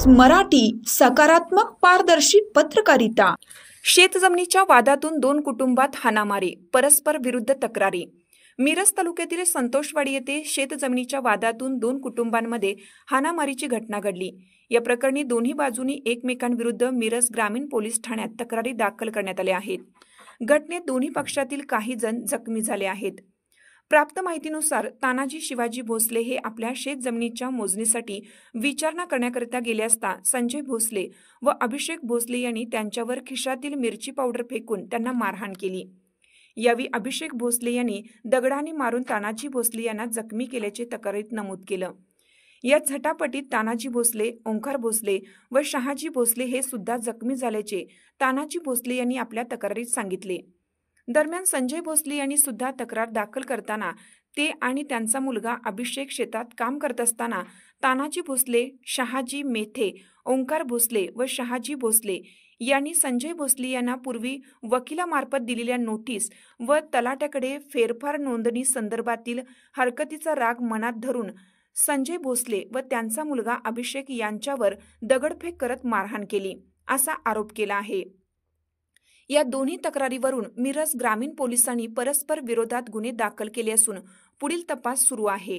मराठी सकारात्मक पारदर्शी पत्रकारिता। शेतजमिनीच्या वादातून दोन कुटुंबात हाणामारी, परस्पर विरुद्ध तक्रारी। मिरज तालुक्यातील संतोषवाडी येथे शेतजमिनीच्या वादातून दोन कुटुंबांमध्ये हाणामारीची घटना घडली। या प्रकरणी दोन्ही बाजूंनी एकमेकांविरुद्ध मिरज ग्रामीण पोलीस ठाण्यात तक्रारी दाखल करण्यात आल्या आहेत। घटनेत दोन्ही पक्षातील काही जण जखमी झाले आहेत। प्राप्त माहितीनुसार तानाजी शिवाजी भोसले हे आपल्या शेतजमिनीच्या मोजणीसाठी विचारणा करण्याकरिता गेले असता संजय भोसले व अभिषेक भोसले यांनी त्यांच्यावर खिशातील मिरची पावडर फेकून त्यांना मारहाण केली। यावेळी अभिषेक भोसले यांनी दगडाने मारून तानाजी भोसले यांना जखमी केल्याचे तक्रारीत नमूद केलं। या झटापटीत तानाजी भोसले, ओंकार भोसले व शहाजी भोसले हे सुद्धा जखमी झाल्याचे तानाजी भोसले यांनी आपल्या तक्रारीत सांगितले। दरम्यान संजय भोसले यांनी सुद्धा तक्रार दाखल करताना ते आणि त्यांचा मुलगा अभिषेक शेतात काम करत असताना तानाजी भोसले, शहाजी मेथे, ओंकार भोसले व शहाजी भोसले यांनी संजय भोसले यांना पूर्वी वकिलामार्फत दिलेल्या नोटीस व तलाट्याकडे फेरफार नोंदणी संदर्भातील हरकतीचा राग मनात धरून संजय भोसले व त्यांचा मुलगा अभिषेक यांच्यावर दगडफेक करत मारहाण केली असा आरोप केला आहे। या दोन्ही तक्रारीवरून मिरज ग्रामीण पोलिसांनी परस्पर विरोधात गुन्हे दाखल केले असून पुढील तपास सुरू आहे।